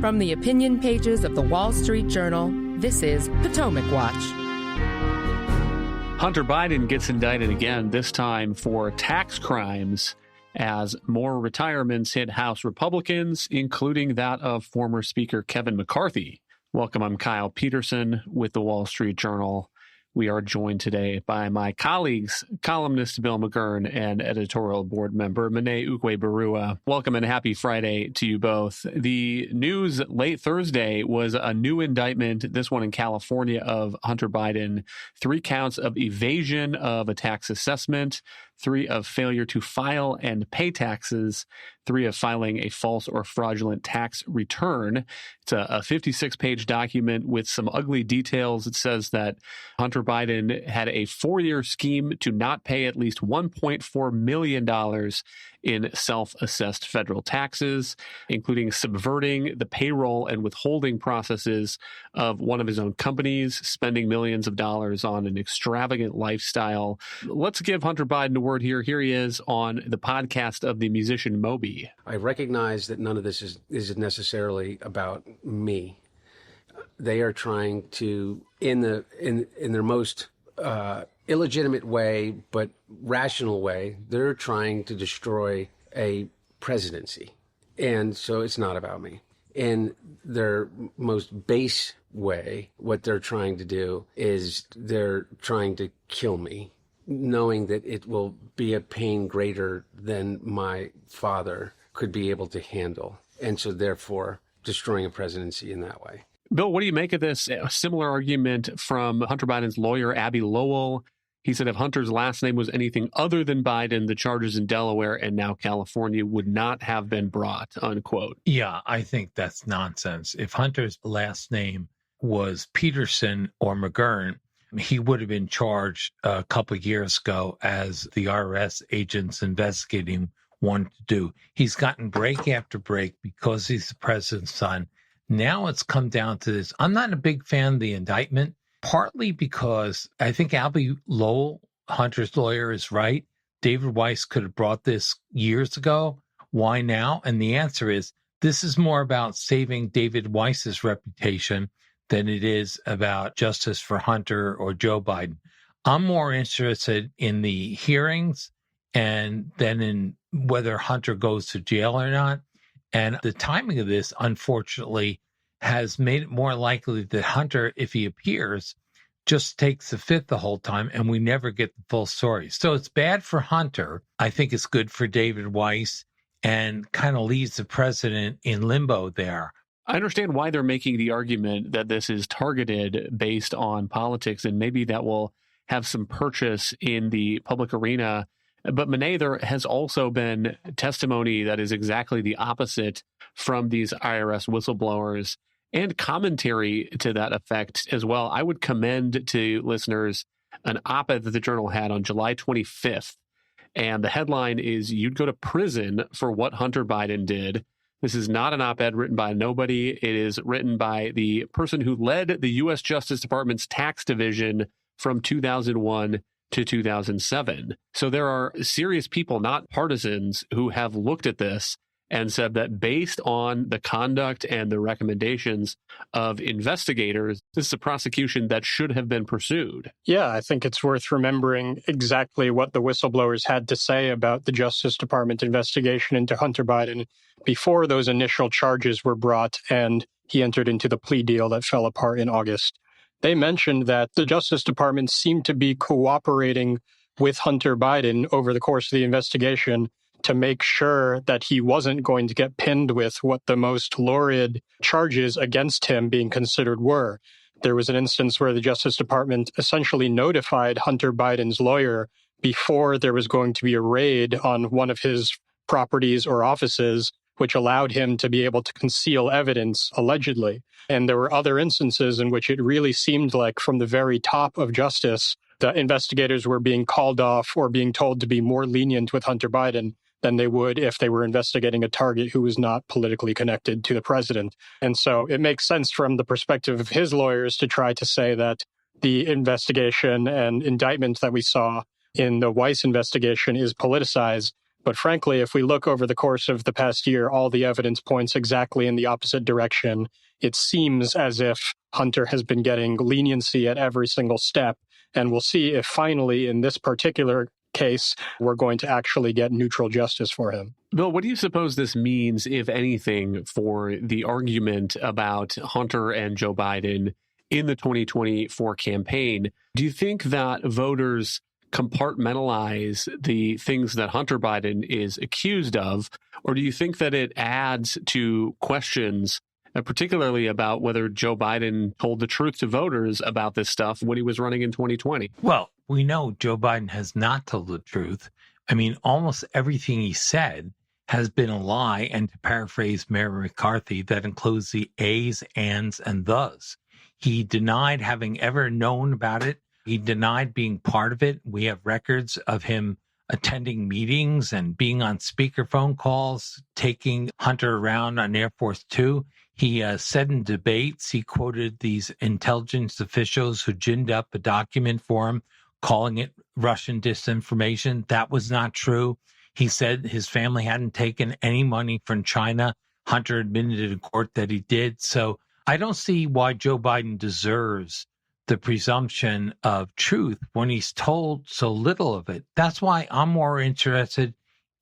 From the opinion pages of the Wall Street Journal, this is Potomac Watch. Hunter Biden gets indicted again, this time for tax crimes, as more retirements hit House Republicans, including that of former Speaker Kevin McCarthy. Welcome, I'm Kyle Peterson with the Wall Street Journal. We are joined today by my colleagues, columnist Bill McGurn and editorial board member Monet Ukwe-Barua. Welcome and happy Friday to you both. The news late Thursday was a new indictment, this one in California, of Hunter Biden. 3 counts of evasion of a tax assessment, 3 of failure to file and pay taxes, 3 of filing a false or fraudulent tax return. It's a 56-page document with some ugly details. It says that Hunter Biden had a 4-year scheme to not pay at least $1.4 million in self-assessed federal taxes, including subverting the payroll and withholding processes of one of his own companies, spending millions of dollars on an extravagant lifestyle. Let's give Hunter Biden a word here. Here he is on the podcast of the musician Moby. I recognize that none of this is necessarily about me. They are trying to, in their most illegitimate way, but rational way, they're trying to destroy a presidency. And so it's not about me. In their most base way, what they're trying to do is they're trying to kill me, knowing that it will be a pain greater than my father could be able to handle. And so therefore destroying a presidency in that way. Bill, what do you make of this? A similar argument from Hunter Biden's lawyer, Abby Lowell. He said if Hunter's last name was anything other than Biden, the charges in Delaware and now California would not have been brought, unquote. Yeah, I think that's nonsense. If Hunter's last name was Peterson or McGurn, he would have been charged a couple of years ago, as the IRS agents investigating wanted to do. He's gotten break after break because he's the president's son. Now it's come down to this. I'm not a big fan of the indictment, partly because I think Abby Lowell, Hunter's lawyer, is right. David Weiss could have brought this years ago. Why now? And the answer is this is more about saving David Weiss's reputation than it is about justice for Hunter or Joe Biden. I'm more interested in the hearings and then in whether Hunter goes to jail or not. And the timing of this, unfortunately, has made it more likely that Hunter, if he appears, just takes the fifth the whole time, and we never get the full story. So it's bad for Hunter. I think it's good for David Weiss and kind of leaves the president in limbo there. I understand why they're making the argument that this is targeted based on politics, and maybe that will have some purchase in the public arena. But Monet, there has also been testimony that is exactly the opposite from these IRS whistleblowers and commentary to that effect as well. I would commend to listeners an op-ed that the Journal had on July 25th. And the headline is, "You'd go to prison for what Hunter Biden did." This is not an op-ed written by nobody. It is written by the person who led the U.S. Justice Department's tax division from 2001 to 2007. So there are serious people, not partisans, who have looked at this and said that based on the conduct and the recommendations of investigators, this is a prosecution that should have been pursued. Yeah, I think it's worth remembering exactly what the whistleblowers had to say about the Justice Department investigation into Hunter Biden before those initial charges were brought and he entered into the plea deal that fell apart in August. They mentioned that the Justice Department seemed to be cooperating with Hunter Biden over the course of the investigation to make sure that he wasn't going to get pinned with what the most lurid charges against him being considered were. There was an instance where the Justice Department essentially notified Hunter Biden's lawyer before there was going to be a raid on one of his properties or offices, which allowed him to be able to conceal evidence, allegedly. And there were other instances in which it really seemed like from the very top of justice, the investigators were being called off or being told to be more lenient with Hunter Biden than they would if they were investigating a target who was not politically connected to the president. And so it makes sense from the perspective of his lawyers to try to say that the investigation and indictment that we saw in the Weiss investigation is politicized. But frankly, if we look over the course of the past year, all the evidence points exactly in the opposite direction. It seems as if Hunter has been getting leniency at every single step. And we'll see if finally, in this particular case, we're going to actually get neutral justice for him. Bill, what do you suppose this means, if anything, for the argument about Hunter and Joe Biden in the 2024 campaign? Do you think that voters compartmentalize the things that Hunter Biden is accused of, or do you think that it adds to questions, particularly about whether Joe Biden told the truth to voters about this stuff when he was running in 2020? Well, we know Joe Biden has not told the truth. I mean, almost everything he said has been a lie, and to paraphrase Mayor McCarthy, that includes the A's, ands, and thes. He denied having ever known about it. He denied being part of it. We have records of him attending meetings and being on speakerphone calls, taking Hunter around on Air Force Two. He said in debates, he quoted these intelligence officials who ginned up a document for him, calling it Russian disinformation. That was not true. He said his family hadn't taken any money from China. Hunter admitted in court that he did. So I don't see why Joe Biden deserves the presumption of truth when he's told so little of it. That's why I'm more interested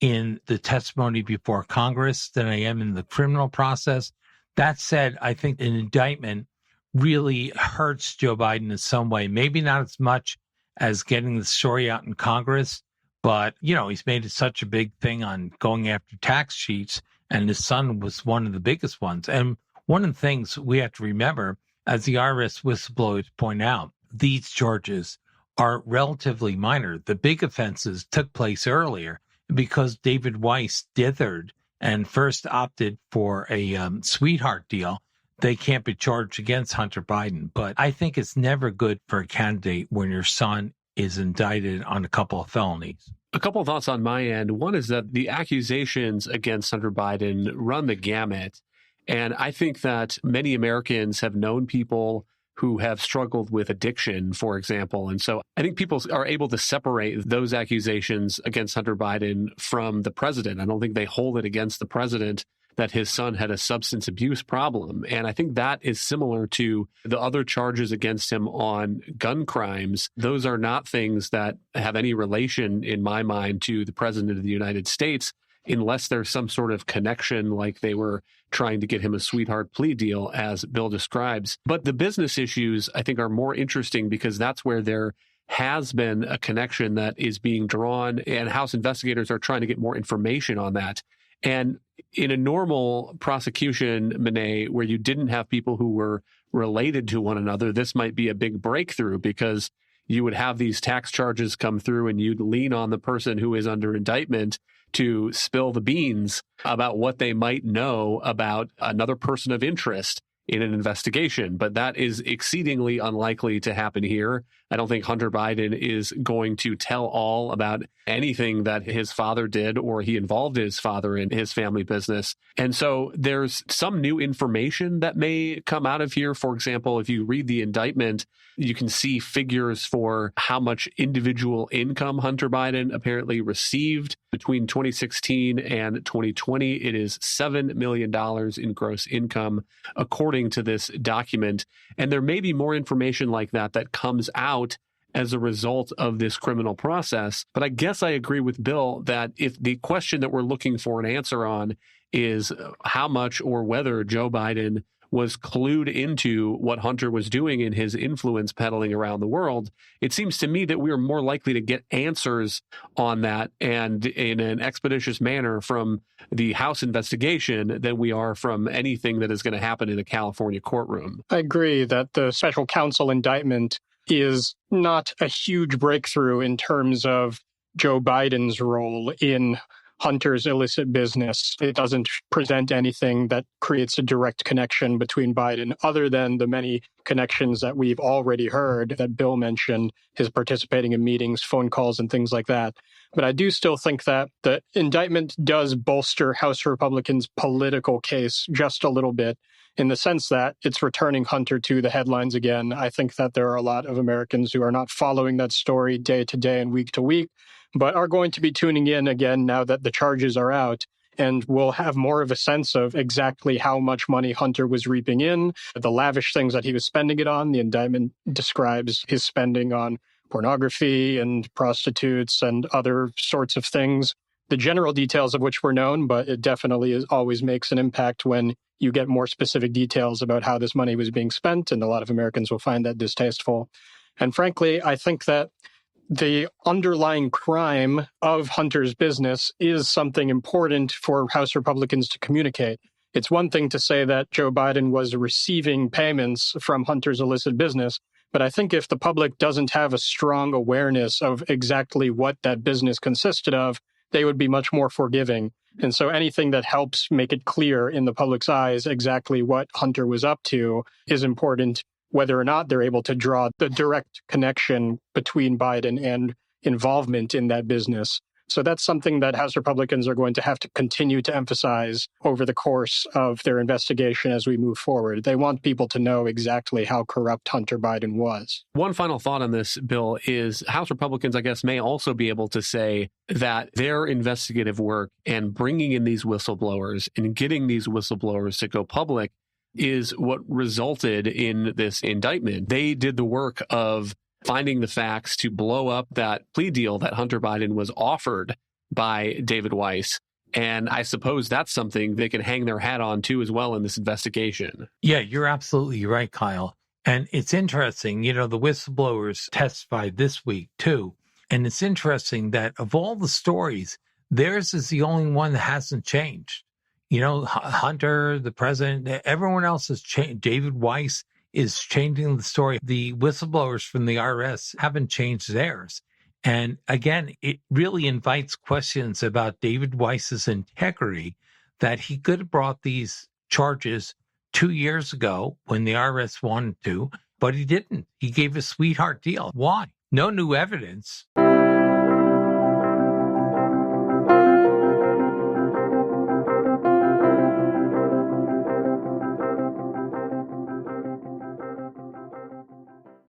in the testimony before Congress than I am in the criminal process. That said, I think an indictment really hurts Joe Biden in some way, maybe not as much as getting the story out in Congress, but, you know, he's made it such a big thing on going after tax cheats, and his son was one of the biggest ones. And one of the things we have to remember, as the IRS whistleblowers point out, these charges are relatively minor. The big offenses took place earlier because David Weiss dithered and first opted for a sweetheart deal. They can't be charged against Hunter Biden. But I think it's never good for a candidate when your son is indicted on a couple of felonies. A couple of thoughts on my end. One is that the accusations against Hunter Biden run the gamut. And I think that many Americans have known people who have struggled with addiction, for example. And so I think people are able to separate those accusations against Hunter Biden from the president. I don't think they hold it against the president that his son had a substance abuse problem. And I think that is similar to the other charges against him on gun crimes. Those are not things that have any relation, in my mind, to the president of the United States, unless there's some sort of connection, like they were trying to get him a sweetheart plea deal, as Bill describes. But the business issues, I think, are more interesting because that's where there has been a connection that is being drawn, and House investigators are trying to get more information on that. And in a normal prosecution, Monet, where you didn't have people who were related to one another, this might be a big breakthrough because you would have these tax charges come through and you'd lean on the person who is under indictment to spill the beans about what they might know about another person of interest in an investigation. But that is exceedingly unlikely to happen here. I don't think Hunter Biden is going to tell all about anything that his father did or he involved his father in his family business. And so there's some new information that may come out of here. For example, if you read the indictment, you can see figures for how much individual income Hunter Biden apparently received between 2016 and 2020. It is $7 million in gross income, according to this document. And there may be more information like that that comes out as a result of this criminal process. But I guess I agree with Bill that if the question that we're looking for an answer on is how much or whether Joe Biden was clued into what Hunter was doing in his influence peddling around the world, it seems to me that we are more likely to get answers on that and in an expeditious manner from the House investigation than we are from anything that is going to happen in a California courtroom. I agree that the special counsel indictment is not a huge breakthrough in terms of Joe Biden's role in Hunter's illicit business. It doesn't present anything that creates a direct connection between Biden, other than the many connections that we've already heard that Bill mentioned, his participating in meetings, phone calls, and things like that. But I do still think that the indictment does bolster House Republicans' political case just a little bit, in the sense that it's returning Hunter to the headlines again. I think that there are a lot of Americans who are not following that story day to day and week to week, but are going to be tuning in again now that the charges are out. And we'll have more of a sense of exactly how much money Hunter was reaping in, the lavish things that he was spending it on. The indictment describes his spending on pornography and prostitutes and other sorts of things, the general details of which were known, but it definitely always makes an impact when you get more specific details about how this money was being spent, and a lot of Americans will find that distasteful. And frankly, I think that the underlying crime of Hunter's business is something important for House Republicans to communicate. It's one thing to say that Joe Biden was receiving payments from Hunter's illicit business, but I think if the public doesn't have a strong awareness of exactly what that business consisted of, they would be much more forgiving. And so anything that helps make it clear in the public's eyes exactly what Hunter was up to is important, whether or not they're able to draw the direct connection between Biden and involvement in that business. So that's something that House Republicans are going to have to continue to emphasize over the course of their investigation as we move forward. They want people to know exactly how corrupt Hunter Biden was. One final thought on this, Bill, is House Republicans, I guess, may also be able to say that their investigative work and bringing in these whistleblowers and getting these whistleblowers to go public is what resulted in this indictment. They did the work of finding the facts to blow up that plea deal that Hunter Biden was offered by David Weiss. And I suppose that's something they can hang their hat on too as well in this investigation. Yeah, you're absolutely right, Kyle. And it's interesting, the whistleblowers testified this week too. And it's interesting that of all the stories, theirs is the only one that hasn't changed. Hunter, the president, everyone else has changed. David Weiss is changing the story. The whistleblowers from the IRS haven't changed theirs. And again, it really invites questions about David Weiss's integrity, that he could have brought these charges 2 years ago when the IRS wanted to, but he didn't. He gave a sweetheart deal. Why? No new evidence.